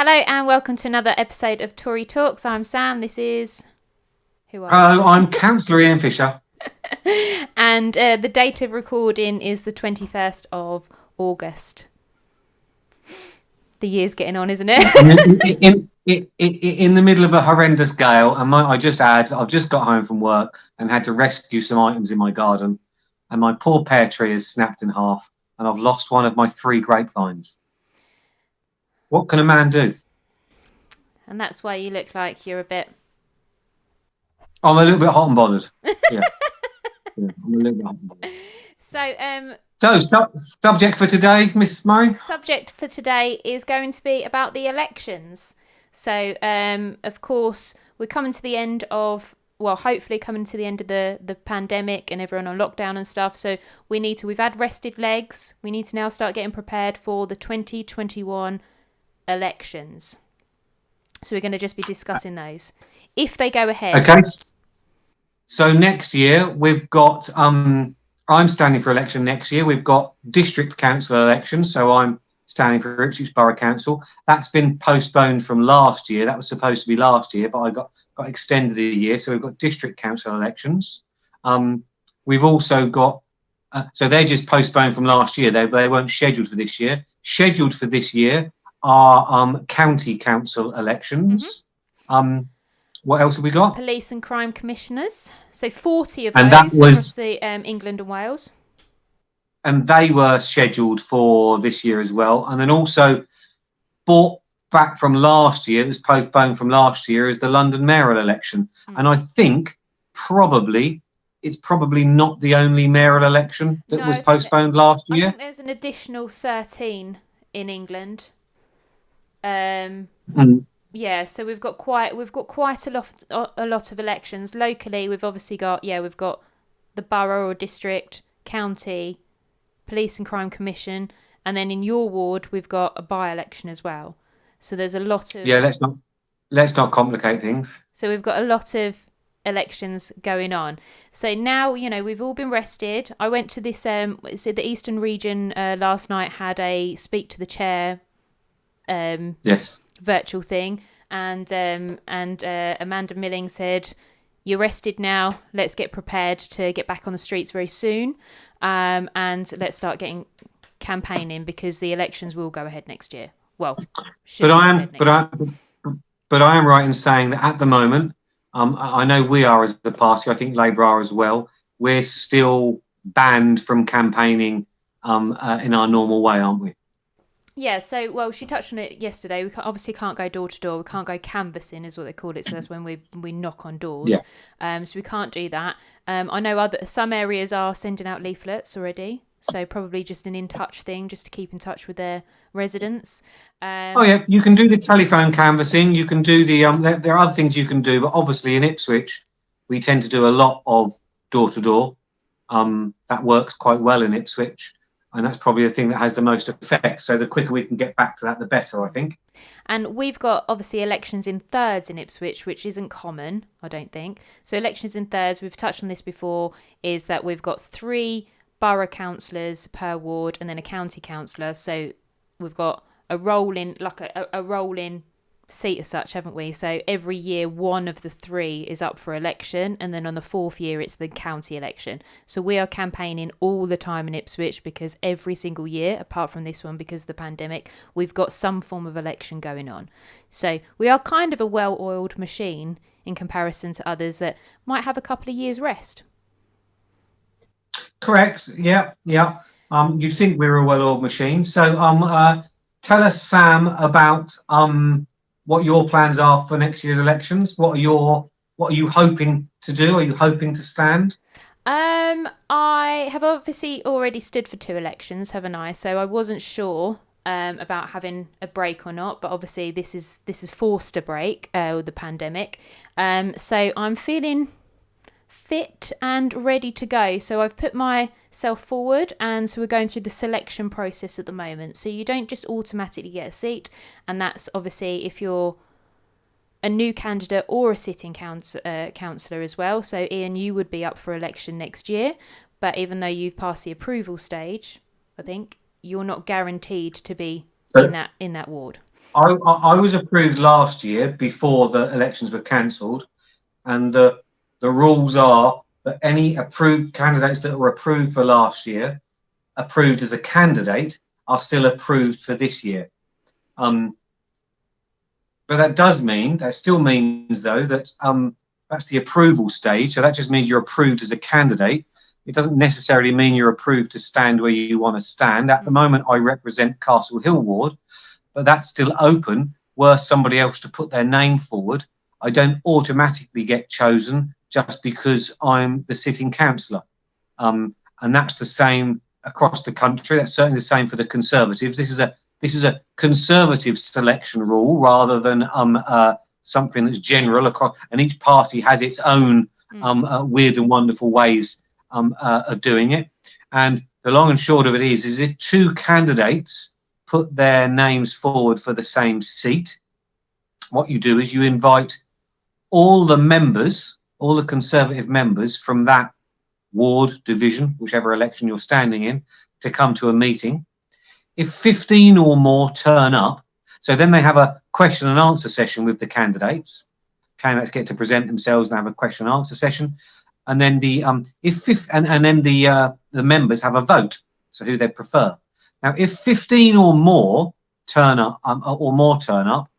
Hello and welcome to another episode of Tory Talks. I'm Sam. This is... Who are Hello, I'm Councillor Ian Fisher. And the date of recording is the 21st of August. The year's getting on, isn't it? In the middle of a horrendous gale, and I've just got home from work and had to rescue some items in my garden, and my poor pear tree is snapped in half, and I've lost one of my 3 grapevines. What can a man do? And that's why you look like you're a bit... I'm a little bit hot and bothered. Yeah, I'm a little bit hot and bothered. So, Subject for today, Miss Murray? Subject for today is going to be about the elections. So, of course, we're coming to the end of... Well, hopefully coming to the end of the pandemic and everyone on lockdown and stuff. So we've had rested legs. We need to now start getting prepared for the 2021 elections. So we're going to just be discussing those if they go ahead. Okay. So next year we've got I'm standing for election next year. We've got district council elections. So I'm standing for Ipswich Borough Council. That's been postponed from last year. That was supposed to be last year, but I got extended a year. So we've got district council elections. We've also got so they're just postponed from last year. They weren't scheduled for this year. Scheduled for this year are county council elections. Mm-hmm. What else have we got? Police and crime commissioners. So 40 of and those that was across the England and Wales. And they were scheduled for this year as well. And then also brought back from last year, it was postponed from last year, is the London mayoral election. And I think it's probably not the only mayoral election that was postponed last year. I think there's an additional 13 in England. Yeah, so we've got quite a lot of elections locally. We've obviously got the borough or district, county, police and crime commission, and then in your ward we've got a by-election as well. So there's a lot of... Yeah, let's not complicate things. So we've got a lot of elections going on. So now, we've all been rested. I went to this the Eastern region last night, had a speak to the chair yes, virtual thing, and Amanda Milling said, "You're rested now, let's get prepared to get back on the streets very soon, and let's start getting campaigning because the elections will go ahead next year." Well, but I am right in saying that at the moment, I know we are as a party, I think Labour are as well, we're still banned from campaigning in our normal way, aren't we? Yeah, so, she touched on it yesterday. We obviously can't go door to door. We can't go canvassing, is what they call it. So that's when we knock on doors. Yeah. So we can't do that. I know some areas are sending out leaflets already. So probably just an in-touch thing, just to keep in touch with their residents. You can do the telephone canvassing. You can do the... there are other things you can do, but obviously in Ipswich, we tend to do a lot of door-to-door. That works quite well in Ipswich. And that's probably the thing that has the most effect. So the quicker we can get back to that, the better, I think. And we've got, obviously, elections in thirds in Ipswich, which isn't common, I don't think. So elections in thirds, we've touched on this before, is that we've got 3 borough councillors per ward and then a county councillor. So we've got a rolling seat as such, haven't we? So every year one of the 3 is up for election, and then on the 4th year it's the county election. So we are campaigning all the time in Ipswich because every single year, apart from this one because of the pandemic, we've got some form of election going on. So we are kind of a well-oiled machine in comparison to others that might have a couple of years rest. Correct. Yeah. You'd think we're a well-oiled machine. So tell us, Sam, about what your plans are for next year's elections. What are you hoping to do? Are you hoping to stand? I have obviously already stood for 2 elections, haven't I? So I wasn't sure about having a break or not, but obviously this is forced a break with the pandemic. So I'm feeling fit and ready to go. So I've put myself forward, and so we're going through the selection process at the moment. So you don't just automatically get a seat, and that's obviously if you're a new candidate or a sitting councillor as well. So Ian, you would be up for election next year, but even though you've passed the approval stage, I think you're not guaranteed to be in that ward. I was approved last year before the elections were cancelled, and the rules are that any approved candidates that were approved for last year, approved as a candidate, are still approved for this year. But that still means though that that's the approval stage. So that just means you're approved as a candidate. It doesn't necessarily mean you're approved to stand where you want to stand. At the moment, I represent Castle Hill Ward, but that's still open. Were somebody else to put their name forward, I don't automatically get chosen just because I'm the sitting councillor. And that's the same across the country. That's certainly the same for the Conservatives. This is a Conservative selection rule rather than something that's general across. And each party has its own weird and wonderful ways of doing it. And the long and short of it is if two candidates put their names forward for the same seat, what you do is you invite all the members, all the Conservative members from that ward, division, whichever election you're standing in, to come to a meeting. If 15 or more turn up, so then they have a question and answer session with the candidates. Candidates get to present themselves and have a question and answer session, and then the members have a vote, so who they prefer. Now, if 15 or more turn up,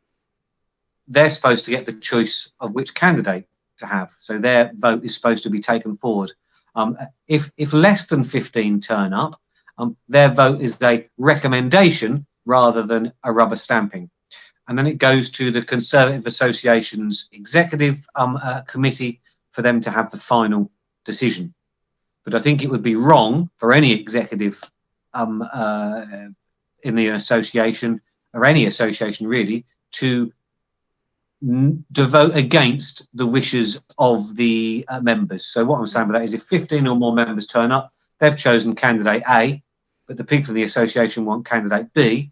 they're supposed to get the choice of which candidate to have. So their vote is supposed to be taken forward. If less than 15 turn up, their vote is a recommendation rather than a rubber stamping. And then it goes to the Conservative Association's executive committee for them to have the final decision. But I think it would be wrong for any executive in the association, or any association really, to vote against the wishes of the members. So what I'm saying by that is if 15 or more members turn up, they've chosen candidate A, but the people in the association want candidate B.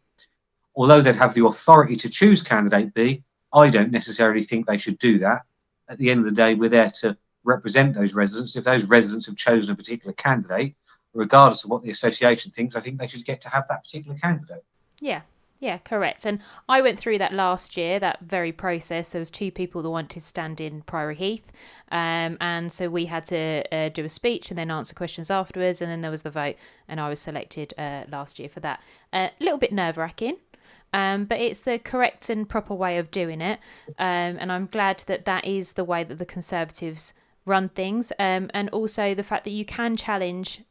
Although they'd have the authority to choose candidate B, I don't necessarily think they should do that. At the end of the day, we're there to represent those residents. If those residents have chosen a particular candidate, regardless of what the association thinks, I think they should get to have that particular candidate. Yeah, correct. And I went through that last year, that very process. There was two people that wanted to stand in Priory Heath. And so we had to do a speech and then answer questions afterwards. And then there was the vote. And I was selected last year for that. A little bit nerve-wracking. But it's the correct and proper way of doing it. And I'm glad that that is the way that the Conservatives run things. And also the fact that you can challenge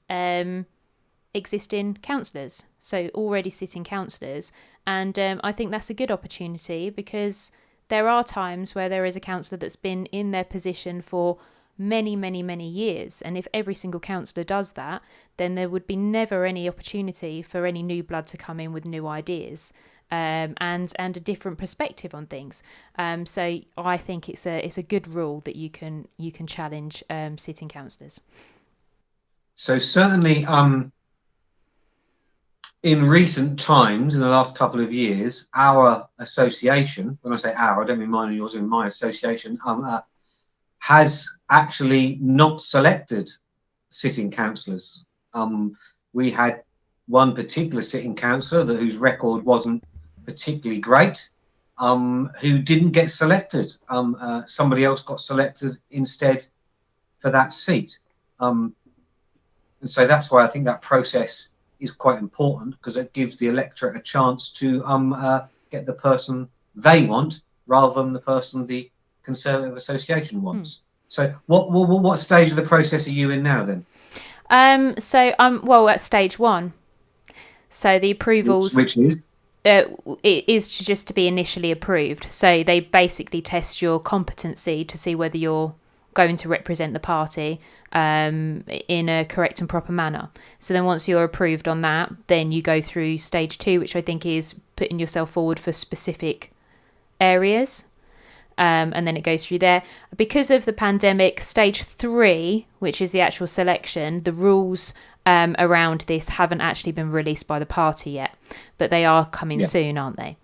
existing councillors, so already sitting councillors. And I think that's a good opportunity because there are times where there is a councillor that's been in their position for many, many, many years. And if every single councillor does that, then there would be never any opportunity for any new blood to come in with new ideas. And a different perspective on things. So I think it's a good rule that you can challenge sitting councillors. So certainly in recent times, in the last couple of years, our association, when I say our, I don't mean mine and yours, I mean my association, has actually not selected sitting councillors. We had one particular sitting councillor whose record wasn't particularly great, who didn't get selected. Somebody else got selected instead for that seat. And so that's why I think that process is quite important, because it gives the electorate a chance to get the person they want rather than the person the Conservative Association wants. So what stage of the process are you in now then? So I'm at stage 1. So the approvals, which is it is just to be initially approved. So they basically test your competency to see whether you're going to represent the party in a correct and proper manner. So then once you're approved on that, then you go through stage 2, which I think is putting yourself forward for specific areas. And then it goes through there. Because of the pandemic, stage 3, which is the actual selection, the rules around this haven't actually been released by the party yet, but they are coming soon, aren't they?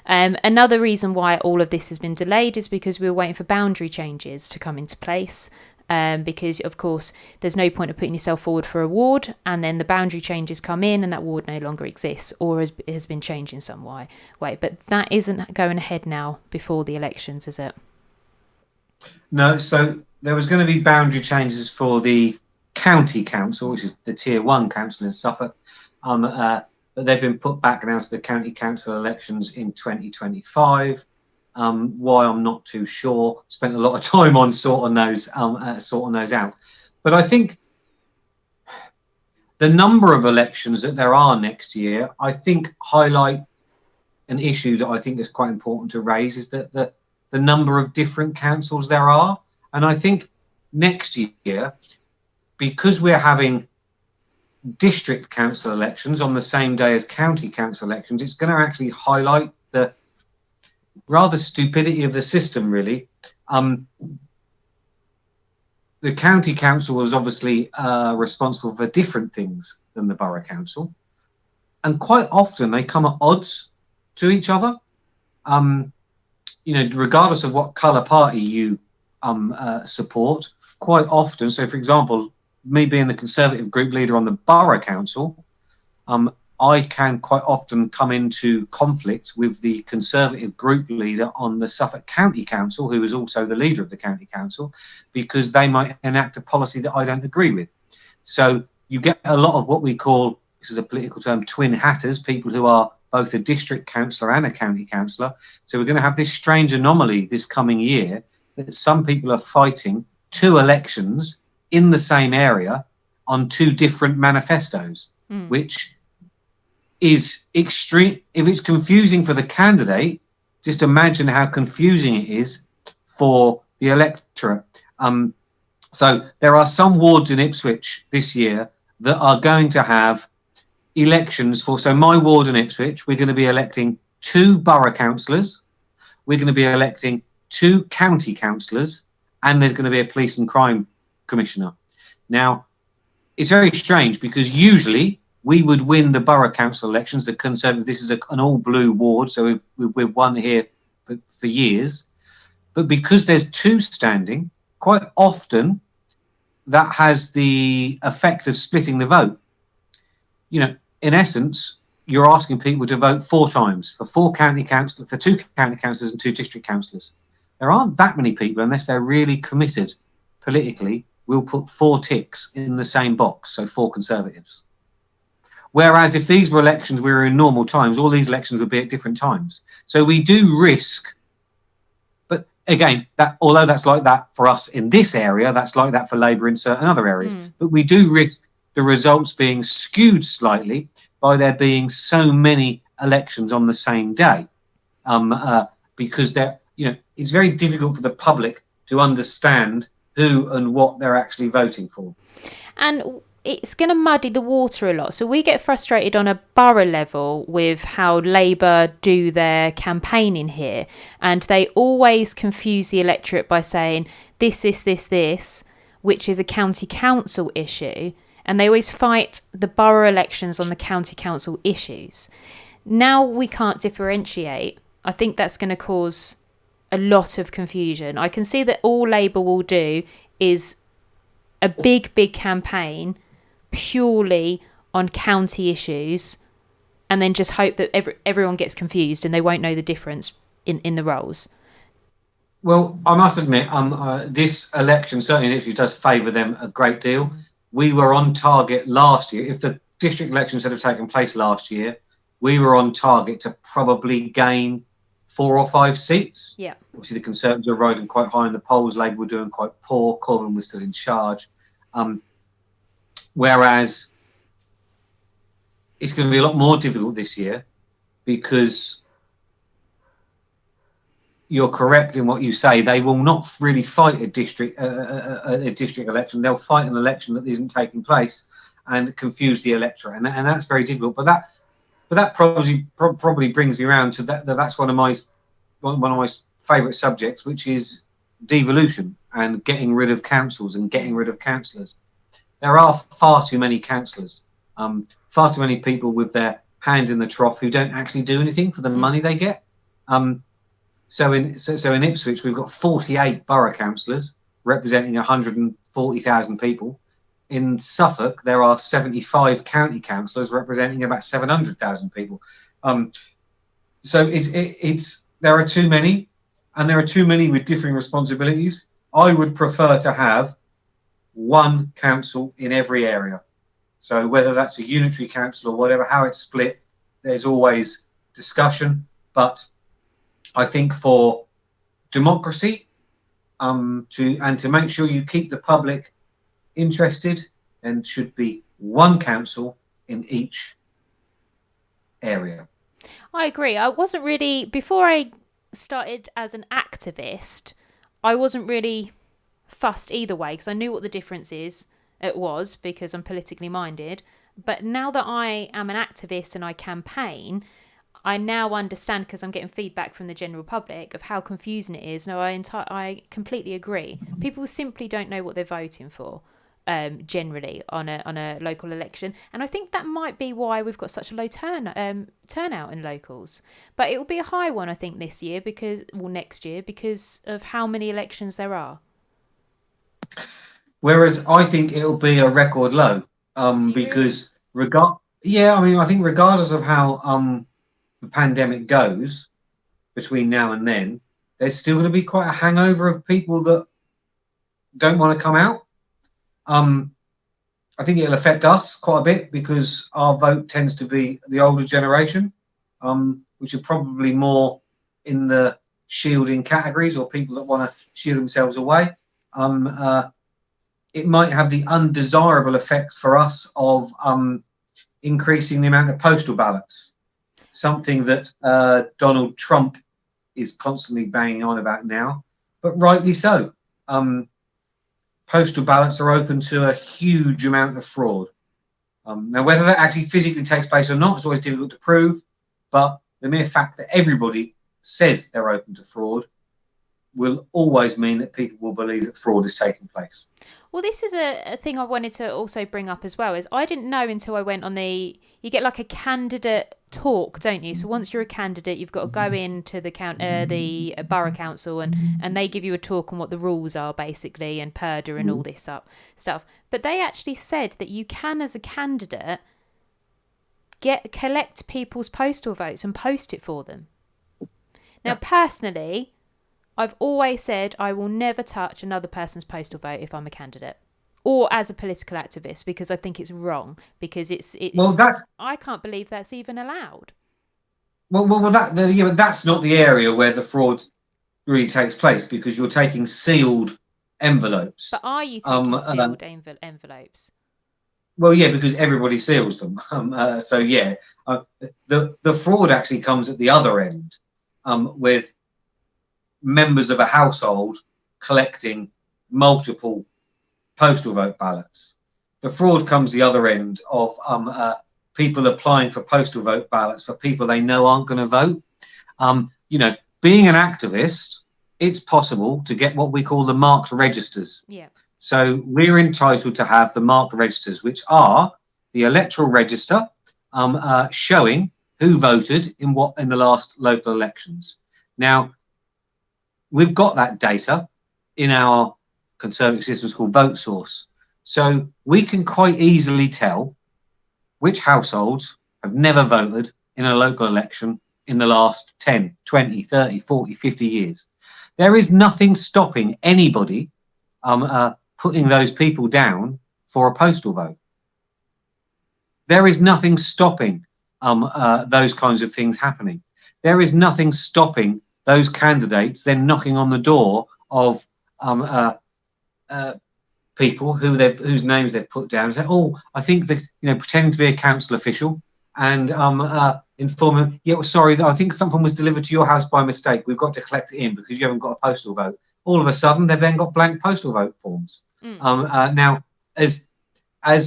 Another reason why all of this has been delayed is because we were waiting for boundary changes to come into place. because of course there's no point of putting yourself forward for a ward and then the boundary changes come in and that ward no longer exists or has been changed in some way. But that isn't going ahead now before the elections, is it? No, so there was going to be boundary changes for the county council, which is the tier 1 council in Suffolk, but they've been put back now to the county council elections in 2025. Why, I'm not too sure. Spent a lot of time on sorting those out. But I think the number of elections that there are next year, I think, highlight an issue that I think is quite important to raise, is that the number of different councils there are. And I think next year, because we're having district council elections on the same day as county council elections, it's going to actually highlight the rather stupidity of the system, really. The county council was obviously responsible for different things than the borough council, and quite often they come at odds to each other. Regardless of what colour party you support, quite often. So, for example, me being the Conservative group leader on the borough council, I can quite often come into conflict with the Conservative group leader on the Suffolk County Council, who is also the leader of the county council, because they might enact a policy that I don't agree with. So you get a lot of what we call, this is a political term, twin hatters, people who are both a district councillor and a county councillor. So we're going to have this strange anomaly this coming year that some people are fighting 2 elections in the same area on 2 different manifestos, which is extreme. If it's confusing for the candidate, just imagine how confusing it is for the electorate. So there are some wards in Ipswich this year that are going to have elections for, so my ward in Ipswich, we're going to be electing 2 borough councillors, we're going to be electing 2 county councillors, and there's going to be a police and crime commissioner. Now, it's very strange because usually we would win the borough council elections, the Conservative. This is an all blue ward, so we've won here for years. But because there's 2 standing, quite often that has the effect of splitting the vote. In essence, you're asking people to vote 4 times for 2 county councillors and 2 district councillors. There aren't that many people, unless they're really committed politically, will put 4 ticks in the same box, so 4 Conservatives. Whereas if these were elections we were in normal times, all these elections would be at different times. So we do risk, but again, that although that's like that for us in this area, that's like that for Labour in certain other areas. But we do risk the results being skewed slightly by there being so many elections on the same day, because it's very difficult for the public to understand who and what they're actually voting for. And it's going to muddy the water a lot. So we get frustrated on a borough level with how Labour do their campaigning here. And they always confuse the electorate by saying this, which is a county council issue. And they always fight the borough elections on the county council issues. Now we can't differentiate. I think that's going to cause a lot of confusion. I can see that all Labour will do is a big campaign purely on county issues and then just hope that everyone gets confused and they won't know the difference in the roles. Well, I must admit, this election certainly does favour them a great deal. We were on target last year. If the district elections had taken place last year, we were on target to probably gain 4 or 5 seats. Yeah. Obviously, the Conservatives were riding quite high in the polls. Labour were doing quite poor. Corbyn was still in charge. Whereas it's going to be a lot more difficult this year because you're correct in what you say. They will not really fight a district election. They'll fight an election that isn't taking place and confuse the electorate, and that's very difficult. But that probably brings me around to that. That's one of my favourite subjects, which is devolution and getting rid of councils and getting rid of councillors. There are far too many councillors, far too many people with their hand in the trough who don't actually do anything for the money they get. So in Ipswich, we've got 48 borough councillors representing 140,000 people. In Suffolk, there are 75 county councillors representing about 700,000 people. So there are too many, and there are too many with differing responsibilities. I would prefer to have one council in every area. So whether that's a unitary council or whatever, how it's split, there's always discussion. But I think for democracy, to make sure you keep the public interested, then should be one council in each area. I agree. I wasn't really, before I started as an activist, I wasn't really fussed either way because I knew what the difference was because I'm politically minded. But now that I am an activist and I campaign, I now understand, because I'm getting feedback from the general public, of how confusing it is. No, I completely agree. People simply don't know what they're voting for. Generally on a local election, and I think that might be why we've got such a low turnout in locals. But it will be a high one, I think, next year because of how many elections there are. Whereas I think it'll be a record low, because I think regardless of how the pandemic goes between now and then, there's still going to be quite a hangover of people that don't want to come out. I think it'll affect us quite a bit because our vote tends to be the older generation, which are probably more in the shielding categories or people that want to shield themselves away. It might have the undesirable effect for us of increasing the amount of postal ballots, something that Donald Trump is constantly banging on about now, but rightly so. Postal ballots are open to a huge amount of fraud. Now, whether that actually physically takes place or not is always difficult to prove, but the mere fact that everybody says they're open to fraud will always mean that people will believe that fraud is taking place. Well, this is a thing I wanted to also bring up as well, is I didn't know until I went on you get like a candidate talk, don't you? So once you're a candidate, you've got to go into the borough council and they give you a talk on what the rules are, basically, and purdah and all this stuff. But they actually said that you can, as a candidate, collect people's postal votes and post it for them. Now, personally, I've always said I will never touch another person's postal vote if I'm a candidate or as a political activist, because I think it's wrong, because I can't believe that's even allowed. But that's not the area where the fraud really takes place, because you're taking sealed envelopes. But are you taking sealed envelopes? Well, yeah, because everybody seals them. The fraud actually comes at the other end, with members of a household collecting multiple postal vote ballots. The fraud comes the other end of people applying for postal vote ballots for people they know aren't going to vote. Being an activist, it's possible to get what we call the marked registers. Yeah. So we're entitled to have the marked registers, which are the electoral register showing who voted in the last local elections. Now, we've got that data in our conservative systems called Vote Source. So we can quite easily tell which households have never voted in a local election in the last 10, 20, 30, 40, 50 years. There is nothing stopping anybody putting those people down for a postal vote. There is nothing stopping those kinds of things happening. There is nothing stopping those candidates then knocking on the door of people whose names they've put down and say, "Oh, I think that pretending to be a council official and inform them, yeah, well, sorry, I think something was delivered to your house by mistake. We've got to collect it in because you haven't got a postal vote." All of a sudden, they've then got blank postal vote forms. Now, as I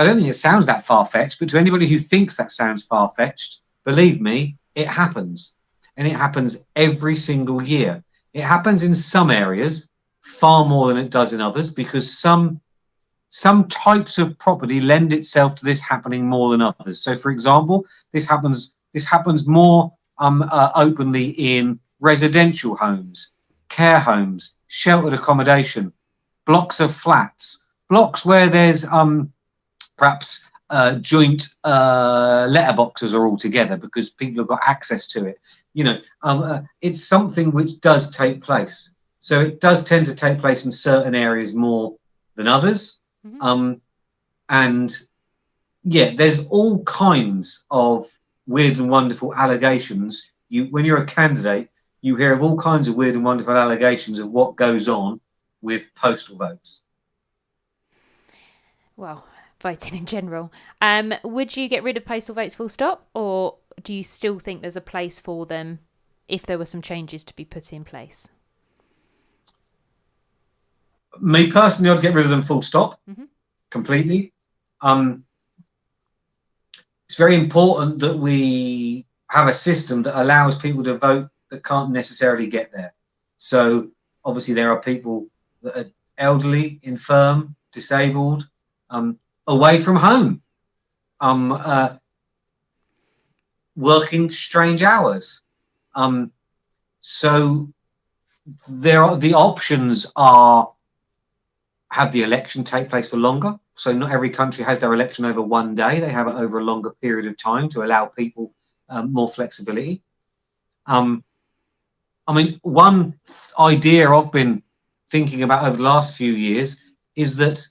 don't think it sounds that far-fetched, but to anybody who thinks that sounds far-fetched, believe me, it happens. And it happens every single year. It happens in some areas far more than it does in others, because some types of property lend itself to this happening more than others. So, for example, this happens more openly in residential homes. care homes, sheltered accommodation, blocks of flats, blocks where there's perhaps joint letterboxes are all together because people have got access to it. It's something which does take place. So it does tend to take place in certain areas more than others. And yeah, there's all kinds of weird and wonderful allegations. When you're a candidate, you hear of all kinds of weird and wonderful allegations of what goes on with postal votes. Well, voting in general. Would you get rid of postal votes full stop, or do you still think there's a place for them if there were some changes to be put in place? Me personally, I'd get rid of them full stop, completely. It's very important that we have a system that allows people to vote that can't necessarily get there. So obviously there are people that are elderly, infirm, disabled, away from home, working strange hours. So the options are have the election take place for longer. So not every country has their election over one day. They have it over a longer period of time to allow people more flexibility. One idea I've been thinking about over the last few years is that,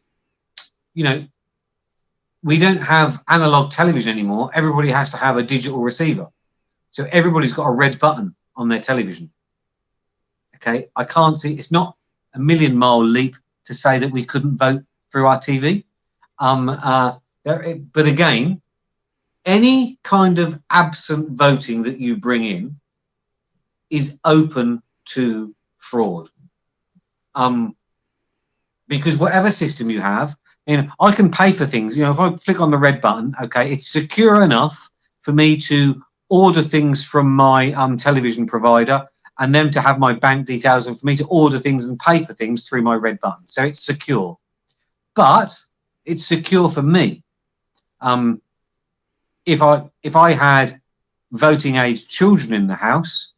we don't have analog television anymore. Everybody has to have a digital receiver. So everybody's got a red button on their television. Okay, I can't see, it's not a million-mile leap to say that we couldn't vote through our TV. But again, any kind of absent voting that you bring in is open to fraud. Because whatever system you have, I can pay for things. If I click on the red button, okay, it's secure enough for me to order things from my television provider and them to have my bank details and for me to order things and pay for things through my red button. So it's secure. But it's secure for me. If I had voting age children in the house,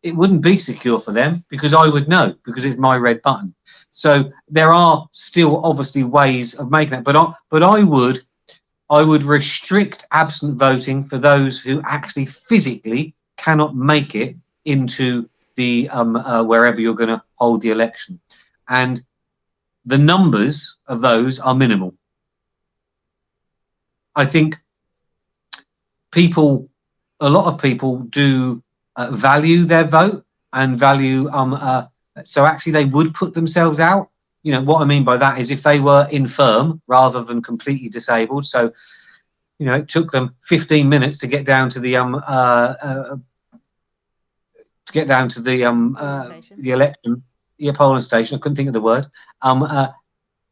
it wouldn't be secure for them because I would know because it's my red button. So there are still obviously ways of making that, but I would restrict absent voting for those who actually physically cannot make it into the wherever you're going to hold the election, and the numbers of those are minimal. I think a lot of people do value their vote and value so actually they would put themselves out. What I mean by that is if they were infirm rather than completely disabled, so it took them 15 minutes to get down to the election, polling station. I couldn't think of the word.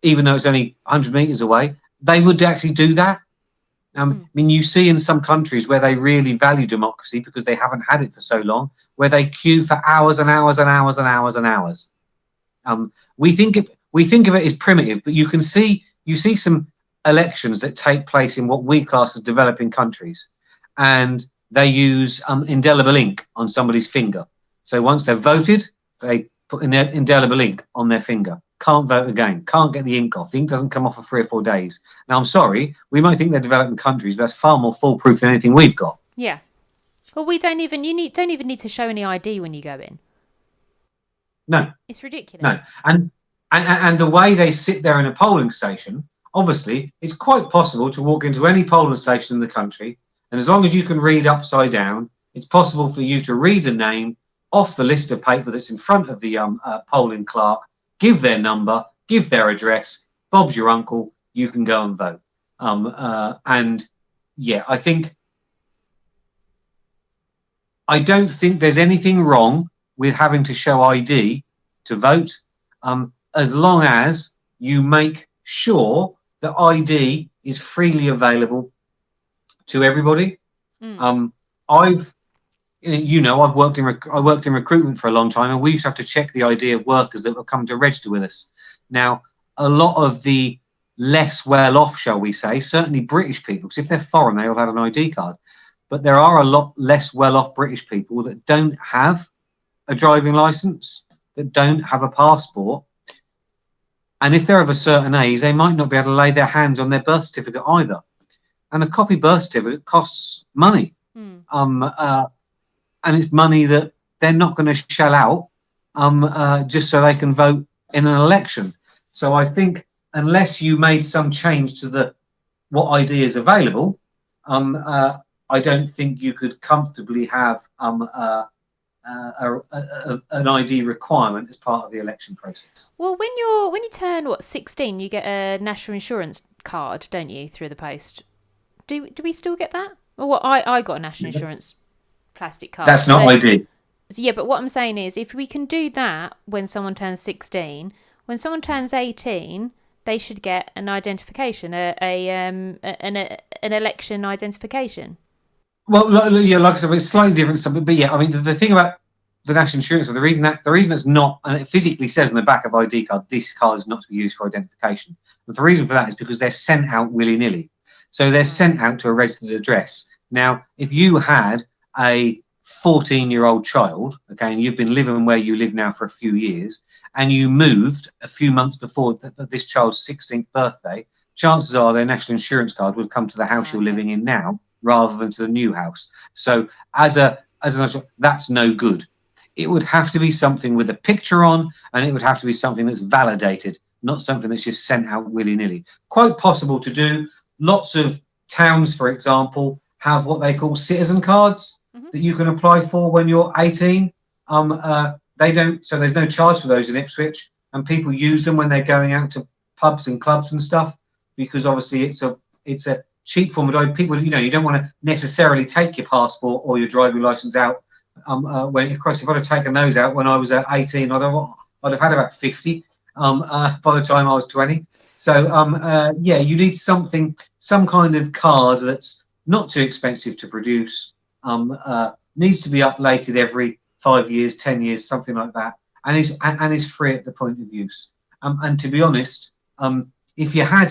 Even though it's only 100 meters away, they would actually do that. You see in some countries where they really value democracy because they haven't had it for so long, where they queue for hours and hours and hours and hours and hours. We think of it as primitive, but you see some elections that take place in what we class as developing countries, and they use indelible ink on somebody's finger. So once they've voted, they put an indelible ink on their finger. Can't vote again. Can't get the ink off. The ink doesn't come off for 3 or 4 days. Now, I'm sorry, we might think they're developing countries, but that's far more foolproof than anything we've got. Yeah. Well, we don't even need to show any ID when you go in. No. It's ridiculous. No. And the way they sit there in a polling station, obviously, it's quite possible to walk into any polling station in the country, and as long as you can read upside down, it's possible for you to read a name off the list of paper that's in front of the polling clerk, give their number, give their address, Bob's your uncle, you can go and vote. And yeah, I don't think there's anything wrong with having to show ID to vote, as long as you make sure that ID is freely available to everybody. I've worked in recruitment for a long time, and we used to have to check the ID of workers that would come to register with us. Now, a lot of the less well-off, shall we say, certainly British people, because if they're foreign, they all have an ID card, but there are a lot less well-off British people that don't have a driving licence that don't have a passport. And if they're of a certain age, they might not be able to lay their hands on their birth certificate either. And a copy birth certificate costs money. And it's money that they're not going to shell out just so they can vote in an election. So I think unless you made some change to what ID is available, I don't think you could comfortably have an ID requirement as part of the election process. Well, when you turn 16, you get a national insurance card, don't you, through the post? Do we still get that? Well, I got a national insurance plastic card. That's not ID. Yeah, but what I'm saying is, if we can do that when someone turns 16, when someone turns 18, they should get an identification, an election identification. Well, yeah, like I said, it's slightly different. But yeah, I mean, the thing about the national insurance, the reason it's not, and it physically says on the back of ID card, this card is not to be used for identification. But the reason for that is because they're sent out willy-nilly. So they're sent out to a registered address. Now, if you had a 14-year-old child, okay, and you've been living where you live now for a few years, and you moved a few months before this child's 16th birthday, chances are their national insurance card would come to the house you're living in now rather than to the new house. So that's no good. It would have to be something with a picture on, and it would have to be something that's validated, not something that's just sent out willy-nilly. Quite possible to do. Lots of towns, for example, have what they call citizen cards that you can apply for when you're 18. They don't, so there's no charge for those in Ipswich, and people use them when they're going out to pubs and clubs and stuff, because obviously it's a cheap form of people. You don't want to necessarily take your passport or your driving license out. Of course, if I'd have taken those out when I was 18, I'd have had about 50 by the time I was 20. So yeah, you need some kind of card that's not too expensive to produce. Needs to be updated every 5 years, 10 years, something like that, and is free at the point of use. And to be honest, if you had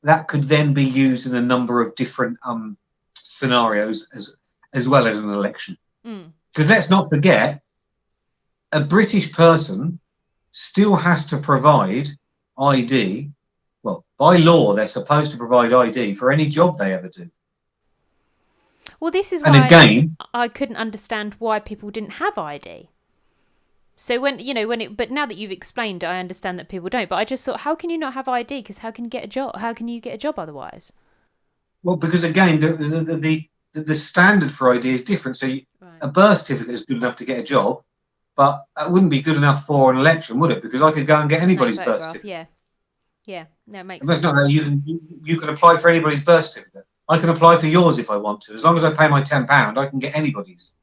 that could then be used in a number of different scenarios as well as an election. Because let's not forget, a British person still has to provide ID. Well, by law, they're supposed to provide ID for any job they ever do. Well, this is why I couldn't understand why people didn't have ID. So but now that you've explained it, I understand that people don't. But I just thought, how can you not have ID? Because how can you get a job? How can you get a job otherwise? Well, because again, the standard for ID is different. So a birth certificate is good enough to get a job, but that wouldn't be good enough for an election, would it? Because I could go and get anybody's birth certificate. Yeah, no, it makes sense. That's not that you can apply for anybody's birth certificate. I can apply for yours if I want to. As long as I pay my £10, I can get anybody's.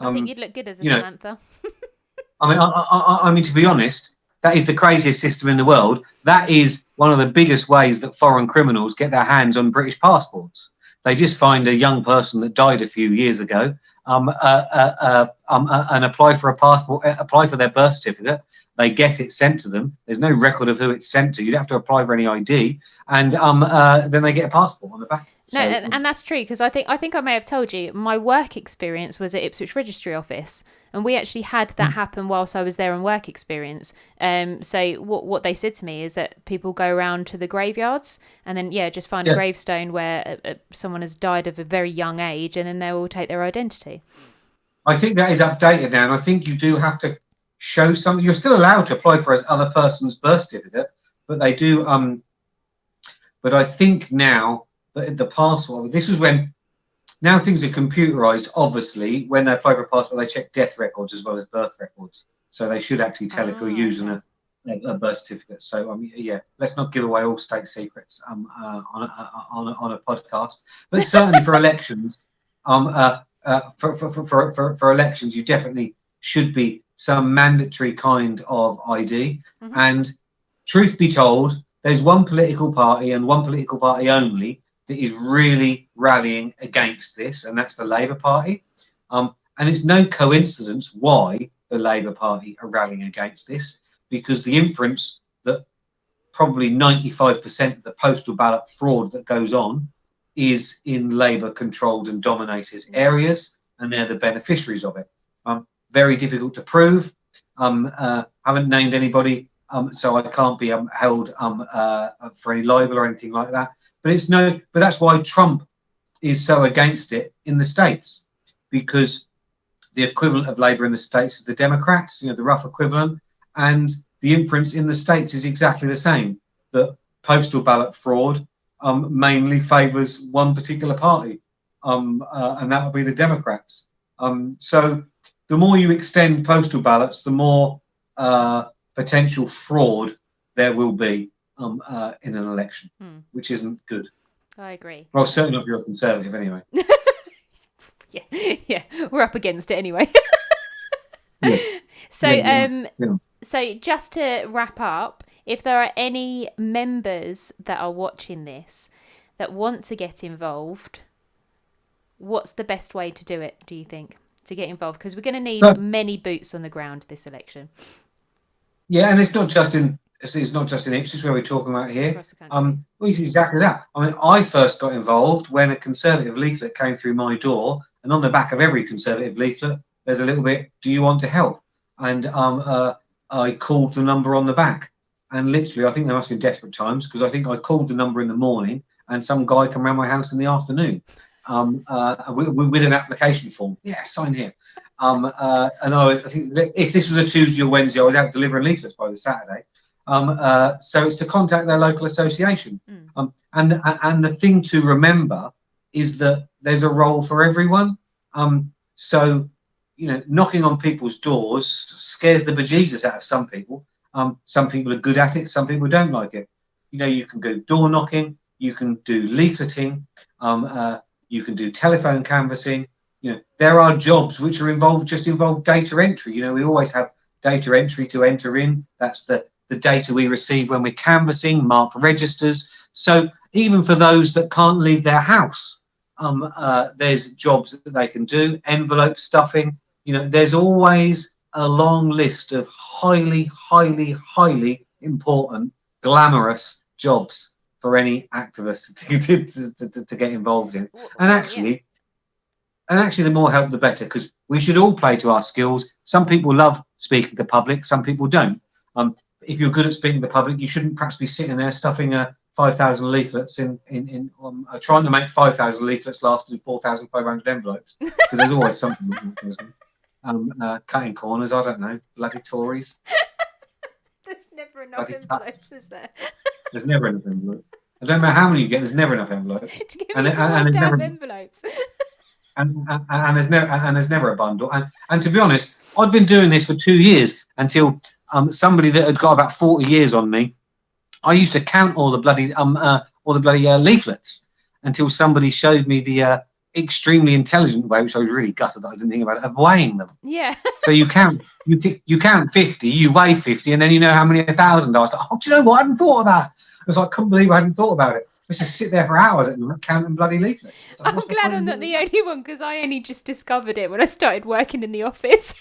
I think you'd look good as a Samantha. I mean, to be honest, that is the craziest system in the world. That is one of the biggest ways that foreign criminals get their hands on British passports. They just find a young person that died a few years ago, and apply for a passport, apply for their birth certificate. They get it sent to them. There's no record of who it's sent to. You'd have to apply for any ID, and then they get a passport on the back. No, and that's true, because I think I may have told you my work experience was at Ipswich Registry Office, and we actually had that happen whilst I was there on work experience. So what they said to me is that people go around to the graveyards and then just find a gravestone where someone has died of a very young age, and then they will take their identity. I think that is updated now, and I think you do have to show something. You're still allowed to apply for other person's birth certificate, but they do. But I think now that the passport, this was when, now things are computerized. Obviously, when they apply for a passport, they check death records as well as birth records, so they should actually tell if you're using a birth certificate. So let's not give away all state secrets on a podcast. But certainly for elections, for elections, you definitely should be some mandatory kind of ID. And truth be told, there's one political party and one political party only that is really rallying against this, and that's the Labour Party. And it's no coincidence why the Labour Party are rallying against this, because the inference that probably 95% of the postal ballot fraud that goes on is in Labour-controlled and dominated areas, and they're the beneficiaries of it. Very difficult to prove. Haven't named anybody, so I can't be held for any libel or anything like that. But that's why Trump is so against it in the States, because the equivalent of Labour in the States is the Democrats, the rough equivalent, and the inference in the States is exactly the same, that postal ballot fraud mainly favours one particular party, and that would be the Democrats. So the more you extend postal ballots, the more potential fraud there will be in an election, which isn't good. I agree. Well, certainly if you're a Conservative anyway. Yeah, we're up against it anyway. Yeah. So just to wrap up, if there are any members that are watching this that want to get involved, what's the best way to do it, do you think, to get involved? Because we're going to need many boots on the ground this election. Yeah, and it's not just in Ipswich where we're talking about here. Well, it's exactly that. I mean, I first got involved when a Conservative leaflet came through my door, and on the back of every Conservative leaflet, there's a little bit, "Do you want to help?" And I called the number on the back, and literally, I think there must have been desperate times, because I think I called the number in the morning, and some guy came around my house in the afternoon with an application form. Yeah, sign here. And I think if this was a Tuesday or Wednesday, I was out delivering leaflets by the Saturday. So it's to contact their local association. And the thing to remember is that there's a role for everyone. So, knocking on people's doors scares the bejesus out of some people. Some people are good at it, some people don't like it. You can go door knocking, you can do leafleting, you can do telephone canvassing. There are jobs which involve data entry. We always have data entry to enter in. That's the data we receive when we're canvassing, mark registers. So even for those that can't leave their house, there's jobs that they can do. Envelope stuffing. There's always a long list of highly, highly, highly important, glamorous jobs for any activist to get involved in. And actually, the more help, the better, because we should all play to our skills. Some people love speaking to the public, some people don't. If you're good at speaking to the public, you shouldn't perhaps be sitting there stuffing 5,000 leaflets trying to make 5,000 leaflets last in 4,500 envelopes, because there's always something. Cutting corners, I don't know, bloody Tories. There's never enough envelopes, is there? There's never enough envelopes. I don't matter how many you get, there's never enough envelopes. And there's never envelopes. And there's never a bundle. And to be honest, I'd been doing this for 2 years until somebody that had got about 40 years on me. I used to count all the bloody leaflets until somebody showed me the extremely intelligent way, which I was really gutted that I didn't think about it, of weighing them. Yeah. So you count 50, you weigh 50, and then you know how many 1,000 are. I was like, do you know what? I hadn't thought of that. I was like, I couldn't believe I hadn't thought about it. I used to sit there for hours and counting bloody leaflets. Like, I'm glad I'm not the only one, because I only just discovered it when I started working in the office.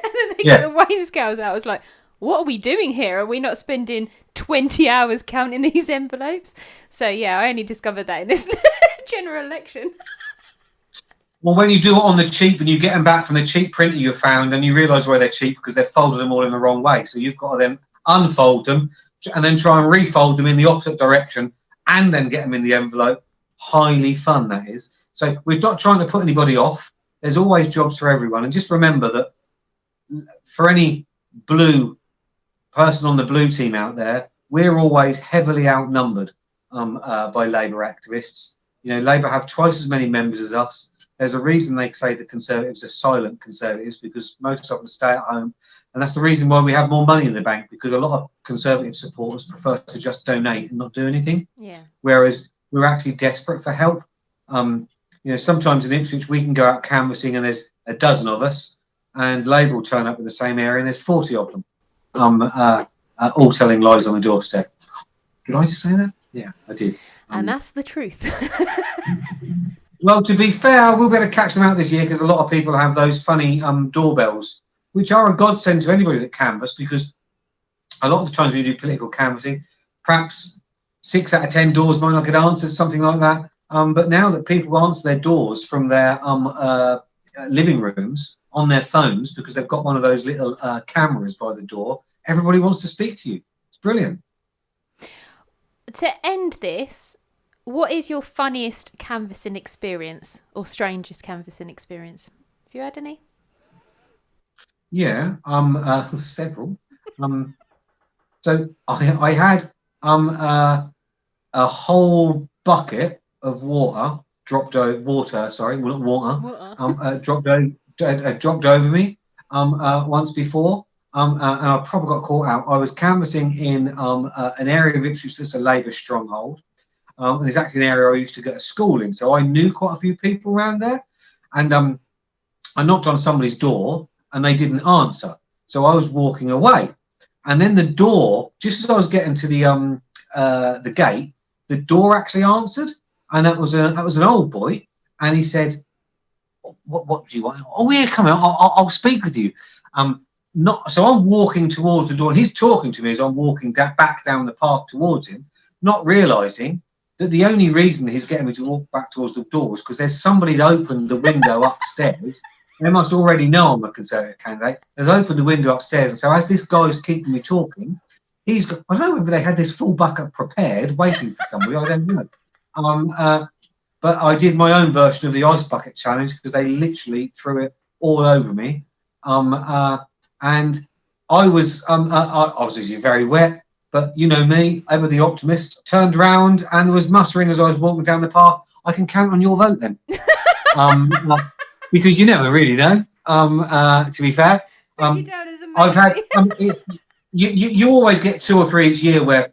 And then they got the weighing scales out. I was like, what are we doing here? Are we not spending 20 hours counting these envelopes? So, yeah, I only discovered that in this general election. Well, when you do it on the cheap and you get them back from the cheap printer you found, and you realise why they're cheap, because they've folded them all in the wrong way. So you've got to then unfold them and then try and refold them in the opposite direction and then get them in the envelope. Highly fun, that is. So we're not trying to put anybody off. There's always jobs for everyone. And just remember that for any blue person on the blue team out there, we're always heavily outnumbered by Labour activists. Labour have twice as many members as us. There's a reason they say the Conservatives are silent Conservatives, because most of them stay at home. And that's the reason why we have more money in the bank, because a lot of Conservative supporters prefer to just donate and not do anything. Yeah. Whereas we're actually desperate for help. Sometimes in Ipswich we can go out canvassing and there's a dozen of us, and Labour will turn up in the same area and there's 40 of them, all telling lies on the doorstep. Did I just say that? Yeah, I did. And that's the truth. Well, to be fair, we'll be able to catch them out this year, because a lot of people have those funny doorbells, which are a godsend to anybody that canvass, because a lot of the times when you do political canvassing, perhaps 6 out of 10 doors might not get answered, something like that. But now that people answer their doors from their living rooms, on their phones because they've got one of those little cameras by the door. Everybody wants to speak to you. It's brilliant. To end this, what is your funniest canvassing experience or strangest canvassing experience? Have you had any? Yeah, several. So I had a whole bucket of water dropped over water. Sorry, well, not water. Dropped over me once before. And I probably got caught out. I was canvassing in an area of Ipswich that's a Labour stronghold. And it's actually an area I used to go to school in, so I knew quite a few people around there. And I knocked on somebody's door, and they didn't answer. So I was walking away, and then the door, just as I was getting to the gate, the door actually answered, and that was an old boy, and he said, "What do you want?" "Oh, yeah, come on, I'll speak with you." So I'm walking towards the door, and he's talking to me as I'm walking back down the path towards him, not realising that the only reason he's getting me to walk back towards the door is because there's somebody's opened the window upstairs. They must already know I'm a Conservative candidate. They've opened the window upstairs, and so as this guy's keeping me talking, I don't know whether they had this full bucket prepared, waiting for somebody. I don't know. But I did my own version of the ice bucket challenge because they literally threw it all over me. And I was obviously very wet, but you know me, ever the optimist, turned round and was muttering as I was walking down the path, "I can count on your vote then." Because you never really know, to be fair. I've had, you always get 2 or 3 each year where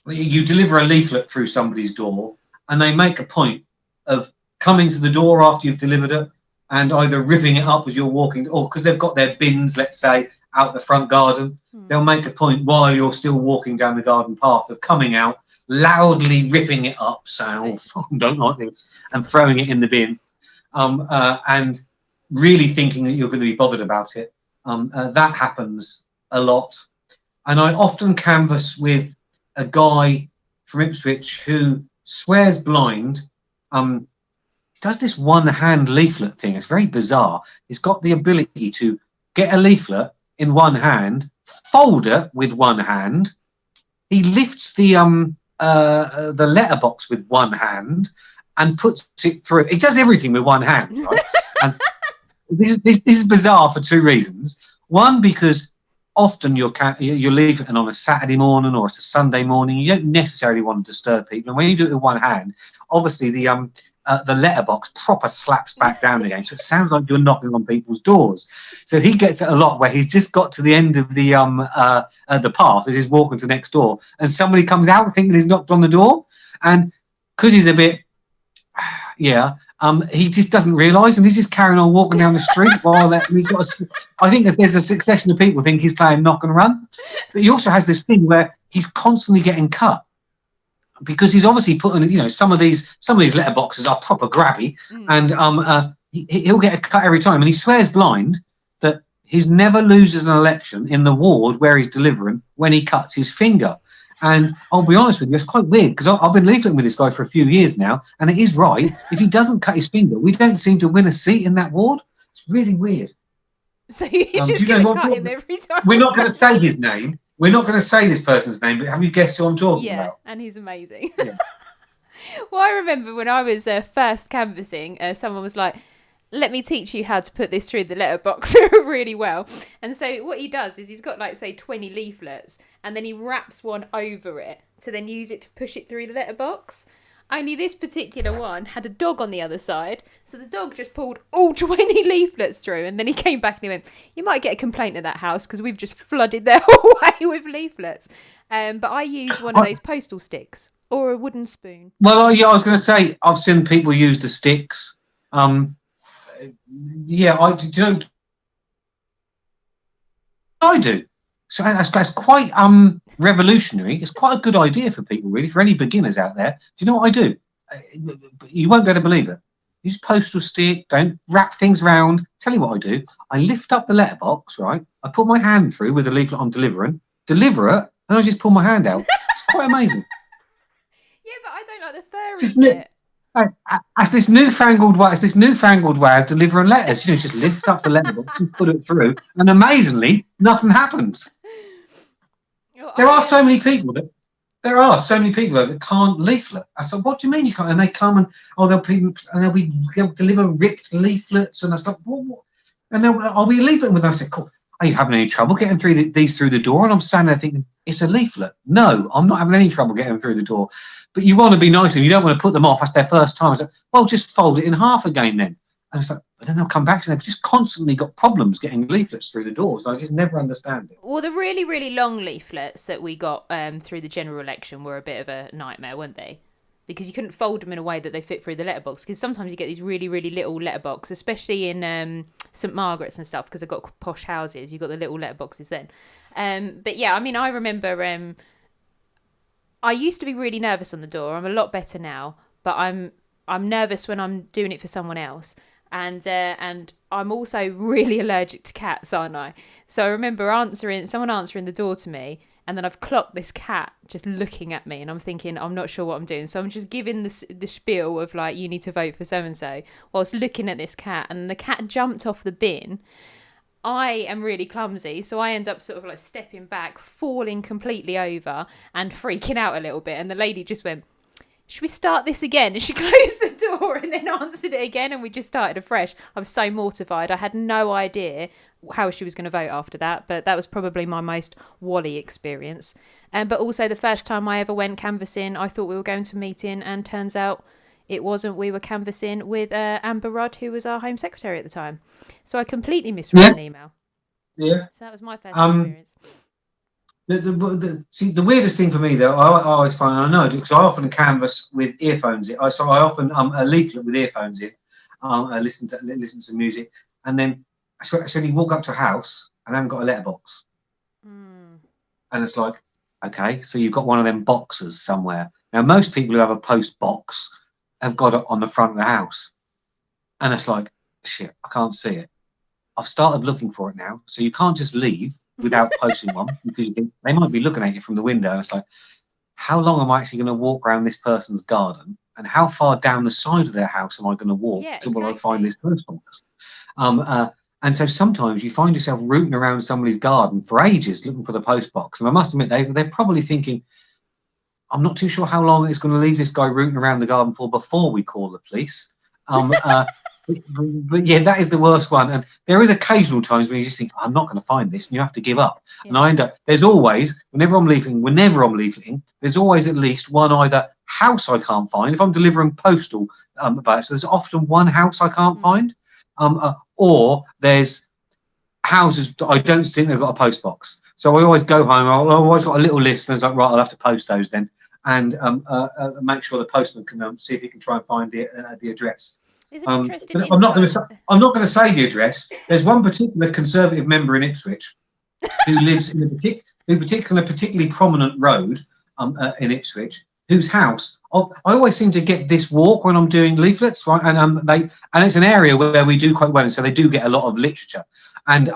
you deliver a leaflet through somebody's door and they make a point of coming to the door after you've delivered it and either ripping it up as you're walking, or because they've got their bins, let's say, out the front garden, they'll make a point while you're still walking down the garden path of coming out, loudly ripping it up, saying, "Oh, don't like this," and throwing it in the bin, and really thinking that you're going to be bothered about it. That happens a lot. And I often canvass with a guy from Ipswich who swears blind. He does this one-hand leaflet thing. It's very bizarre. He's got the ability to get a leaflet in one hand, fold it with one hand. He lifts the letterbox with one hand and puts it through. He does everything with one hand, right? And this is bizarre for 2 reasons. One, because often you're leafleting on a Saturday morning or it's a Sunday morning. You don't necessarily want to disturb people, and when you do it with one hand, obviously the letterbox proper slaps back down again, so it sounds like you're knocking on people's doors. So he gets it a lot where he's just got to the end of the path as he's walking to next door, and somebody comes out thinking he's knocked on the door, and because he's a bit he just doesn't realise, and he's just carrying on walking down the street while he's got I think there's a succession of people think he's playing knock and run, but he also has this thing where he's constantly getting cut because he's obviously putting, some of these letterboxes are proper grabby, and he'll get a cut every time, and he swears blind that he never loses an election in the ward where he's delivering when he cuts his finger. And I'll be honest with you, it's quite weird because I've been leafleting with this guy for a few years now, and it is right. If he doesn't cut his finger, we don't seem to win a seat in that ward. It's really weird. So he's just going to cut him every time. We're not going to say his name. We're not going to say this person's name, but have you guessed who I'm talking about? Yeah, and he's amazing. Yeah. Well, I remember when I was first canvassing, someone was like, "Let me teach you how to put this through the letterbox really well." And so what he does is he's got, like, say, 20 leaflets, and then he wraps one over it to then use it to push it through the letterbox. Only this particular one had a dog on the other side, so the dog just pulled all 20 leaflets through, and then he came back and he went, "You might get a complaint at that house because we've just flooded their hallway with leaflets." But I use one of those postal sticks or a wooden spoon. Well, yeah, I was going to say, I've seen people use the sticks. I do. So that's quite revolutionary. It's quite a good idea for people, really, for any beginners out there. Do you know what I do? You won't be able to believe it. Use postal stick, don't wrap things round. Tell you what I do. I lift up the letterbox, right? I put my hand through with the leaflet I'm delivering, deliver it, and I just pull my hand out. It's quite amazing. Yeah, but I don't like the furry bit. That's this newfangled way. It's this newfangled way of delivering letters. You know, just lift up the letterbox and put it through, and amazingly, nothing happens. There are so many people that can't leaflet. I said, "What do you mean you can't?" And they come and they'll deliver ripped leaflets, and I was like, "What?" And I'll be leafleting with them. I said, "Cool. Are you having any trouble getting these through the door?" And I'm standing there thinking, it's a leaflet. No, I'm not having any trouble getting them through the door. But you want to be nice to them. You don't want to put them off. That's their first time. I said, well, just fold it in half again then. And it's like, but then they'll come back to they've just constantly got problems getting leaflets through the doors. I just never understand it. Well, the really, really long leaflets that we got through the general election were a bit of a nightmare, weren't they? Because you couldn't fold them in a way that they fit through the letterbox. Because sometimes you get these really, really little letterbox, especially in St Margaret's and stuff, because they've got posh houses. You've got the little letterboxes then. But yeah, I mean, I remember I used to be really nervous on the door. I'm a lot better now, but I'm nervous when I'm doing it for someone else. And I'm also really allergic to cats, aren't I? So I remember someone answering the door to me, and then I've clocked this cat just looking at me, and I'm thinking, I'm not sure what I'm doing. So I'm just giving the spiel of like, you need to vote for so-and-so, whilst looking at this cat, and the cat jumped off the bin. I am really clumsy, so I end up sort of like stepping back, falling completely over, and freaking out a little bit. And the lady just went, should we start this again? And she closed the door and then answered it again, and we just started afresh. I was so mortified. I had no idea how she was going to vote after that, but that was probably my most Wally experience. But also the first time I ever went canvassing, I thought we were going to a meeting, and turns out it wasn't. We were canvassing with Amber Rudd, who was our Home Secretary at the time. So I completely misread an email. Yeah. So that was my first experience. See, the weirdest thing for me though, I always find, I know, because I often canvass with earphones in. I often a leaflet with earphones in. I listen to music, and then I swear you walk up to a house and they haven't got a letterbox, and it's like, okay, so you've got one of them boxes somewhere. Now most people who have a post box have got it on the front of the house, and it's like, shit, I can't see it. I've started looking for it now, so you can't just leave without posting one, because you think they might be looking at you from the window, and it's like, how long am I actually going to walk around this person's garden, and how far down the side of their house am I going to walk till I find this post box? And so sometimes you find yourself rooting around somebody's garden for ages looking for the post box, and I must admit they're probably thinking, I'm not too sure how long it's going to leave this guy rooting around the garden for before we call the police. But yeah, that is the worst one. And there is occasional times when you just think, I'm not going to find this, and you have to give up. Yeah. And I end up, there's always, whenever I'm leafleting, there's always at least one either house I can't find. If I'm delivering postal ballots, there's often one house I can't find. Or there's houses that I don't think they've got a post box. So I always go home, I've always got a little list, and it's like, right, I'll have to post those then. And make sure the postman can see if he can try and find the address. I'm not going to say the address. There's one particular Conservative member in Ipswich who lives in a particularly prominent road in Ipswich, whose house I always seem to get this walk when I'm doing leaflets, right? And it's an area where we do quite well, and so they do get a lot of literature. And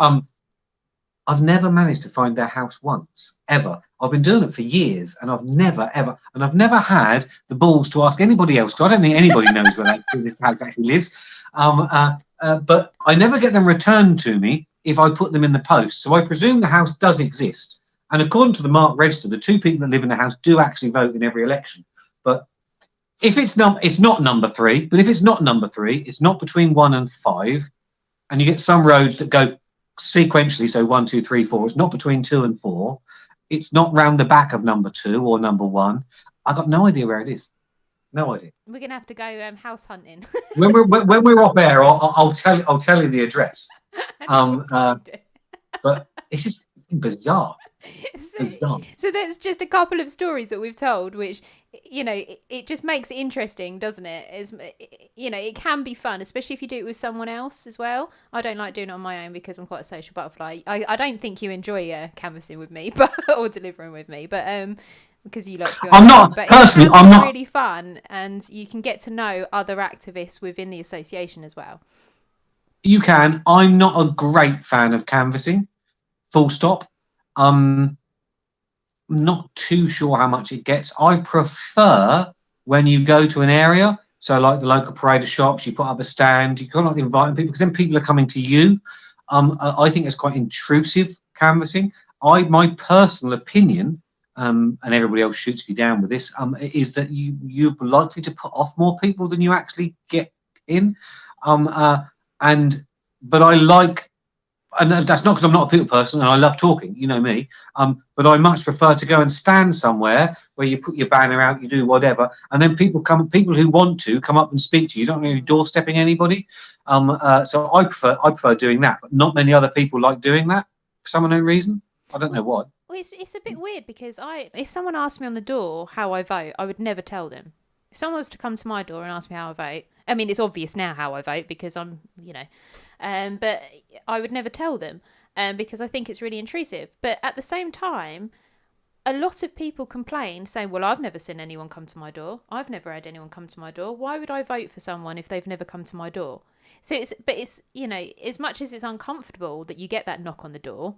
I've never managed to find their house once, ever. I've been doing it for years, and I've never had the balls to ask anybody else, because I don't think anybody knows where this house actually lives. But I never get them returned to me if I put them in the post. So I presume the house does exist. And according to the Mark Register, the two people that live in the house do actually vote in every election. But if it's not number 3, but if it's not number 3, it's not between 1 and 5. And you get some roads that go sequentially, so 1, 2, 3, 4. It's not between 2 and 4. It's not round the back of number 2 or number 1. I've got no idea where it is. No idea. We're gonna have to go house hunting. when we're off air, I'll tell you the address. But it's just bizarre. So there's just a couple of stories that we've told, which, you know, it just makes it interesting, doesn't it? It can be fun, especially if you do it with someone else as well. I don't like doing it on my own because I'm quite a social butterfly. I don't think you enjoy canvassing with me, or delivering with me, but because you like to go. I'm not personally. I'm not really fun, and you can get to know other activists within the association as well. You can. I'm not a great fan of canvassing. Full stop. Not too sure how much it gets. I prefer when you go to an area So like the local parade of shops, you put up a stand, you kind of like inviting people because then people are coming to you. I think it's quite intrusive canvassing. My personal opinion, and everybody else shoots me down with this, is that you're likely to put off more people than you actually get in. But I like, and that's not because I'm not a people person and I love talking, you know me. But I much prefer to go and stand somewhere where you put your banner out, you do whatever, and then people who want to come up and speak to you. You don't really doorstepping anybody. So I prefer doing that, but not many other people like doing that for some unknown reason. I don't know why. Well, it's a bit weird because if someone asked me on the door how I vote, I would never tell them. If someone was to come to my door and ask me how I vote, I mean, it's obvious now how I vote because I'm, but I would never tell them because I think it's really intrusive. But at the same time, a lot of people complain saying, well, I've never seen anyone come to my door. I've never had anyone come to my door. Why would I vote for someone if they've never come to my door? So it's as much as it's uncomfortable that you get that knock on the door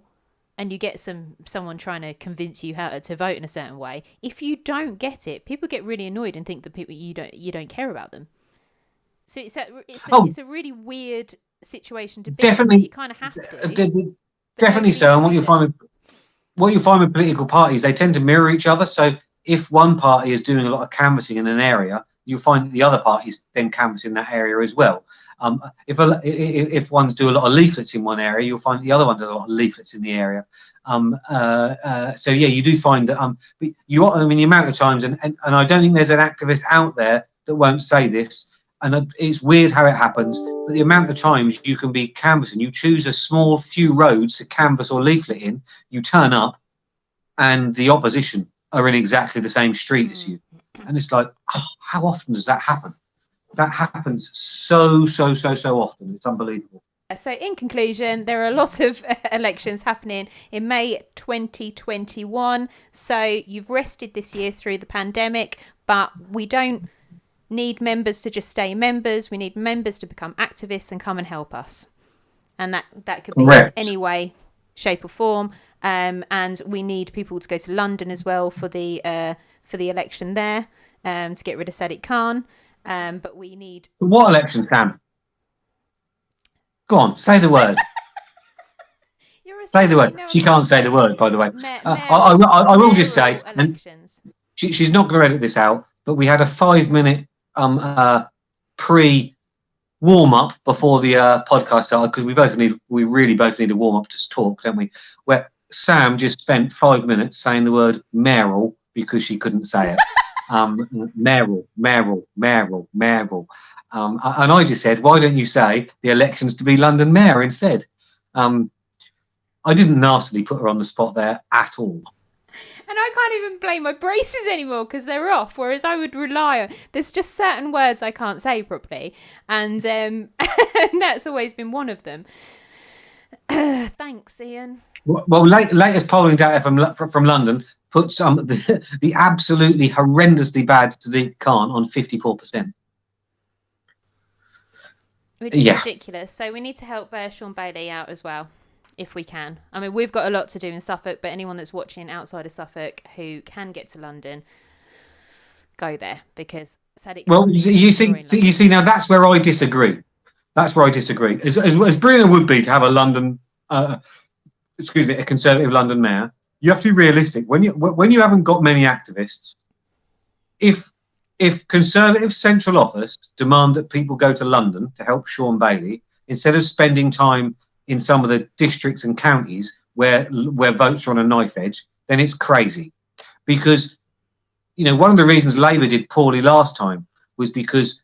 and you get someone trying to convince you how to vote in a certain way, if you don't get it, people get really annoyed and think that you don't care about them. So it's a really weird situation to be definitely in, you kind of have to. Definitely so. And what you find with political parties, they tend to mirror each other. So if one party is doing a lot of canvassing in an area, you'll find that the other parties then canvass in that area as well. If ones do a lot of leaflets in one area, you'll find the other one does a lot of leaflets in the area. So yeah, you do find that. The amount of times, and I don't think there's an activist out there that won't say this. And it's weird how it happens, but the amount of times you can be canvassing, you choose a small few roads to canvass or leaflet in, you turn up, and the opposition are in exactly the same street as you, and it's like, how often does that happen? That happens so often. It's unbelievable. So in conclusion, there are a lot of elections happening in May 2021. So you've rested this year through the pandemic, but we don't need members to just stay members. We need members to become activists and come and help us. And that could be in any way, shape or form. And we need people to go to London as well for the election there to get rid of Sadiq Khan. But we need... What election, Sam? Go on, say the word. Say the word. She can't say the word, by the way. I will just say, she's not going to edit this out, but we had a 5-minute pre warm up before the podcast started because we really both need a warm up to talk, don't we? Where Sam just spent 5 minutes saying the word Meryl because she couldn't say it. Meryl. And I just said, why don't you say the election's to be London Mayor instead? I didn't nastily put her on the spot there at all. And I can't even blame my braces anymore because they're off, whereas I would rely on... There's just certain words I can't say properly, and that's always been one of them. Thanks, Ian. Well, latest polling data from London puts the absolutely horrendously bad Sadiq Khan on 54%. Which is ridiculous. So we need to help Sean Bailey out as well, if we can. I mean, we've got a lot to do in Suffolk, but anyone that's watching outside of Suffolk who can get to London, go there because Sadiq. Well, you see, now that's where I disagree. As brilliant it would be to have a Conservative London mayor, you have to be realistic. When you haven't got many activists, if Conservative central office demand that people go to London to help Sean Bailey instead of spending time in some of the districts and counties where votes are on a knife edge, then it's crazy. Because, one of the reasons Labour did poorly last time was because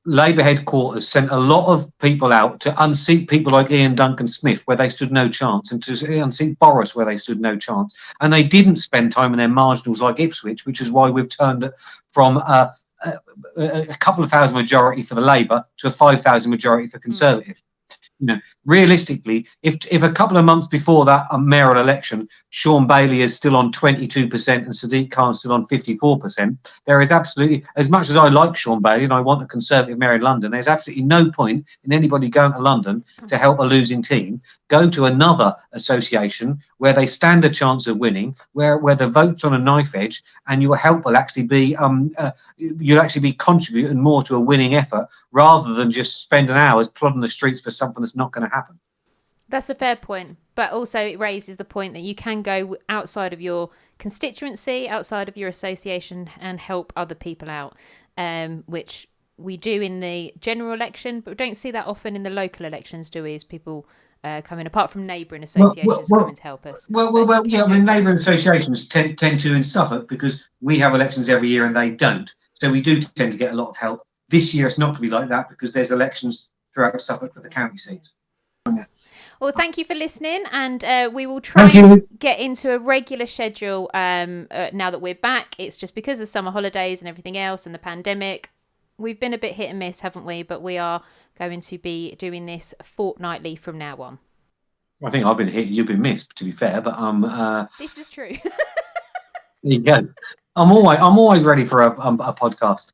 Labour headquarters sent a lot of people out to unseat people like Ian Duncan Smith where they stood no chance, and to unseat Boris where they stood no chance. And they didn't spend time in their marginals like Ipswich, which is why we've turned it from a couple of thousand majority for the Labour to a 5,000 majority for Conservative. realistically, if a couple of months before that mayoral election, Sean Bailey is still on 22% and Sadiq Khan's still on 54%, there is absolutely, as much as I like Sean Bailey and I want a Conservative mayor in London, there's absolutely no point in anybody going to London to help a losing team. Go to another association where they stand a chance of winning, where the vote's on a knife edge, and your help will actually be you'll actually be contributing more to a winning effort rather than just spending hours plodding the streets for something that's not going to happen. That's a fair point, but also it raises the point that you can go outside of your constituency, outside of your association, and help other people out, which we do in the general election, but we don't see that often in the local elections, do we? As people come in, apart from neighbouring associations coming to help us. Yeah, I mean, neighbouring associations tend to in Suffolk, because we have elections every year and they don't. So we do tend to get a lot of help. This year it's not going to be like that because there's elections throughout Suffolk for the county seats. Well, thank you for listening, and we will try and get into a regular schedule now that we're back. It's just because of summer holidays and everything else and the pandemic. We've been a bit hit and miss, haven't we? But we are going to be doing this fortnightly from now on. I think I've been hit, you've been missed, to be fair, but this is true. There you go. I'm always ready for a podcast.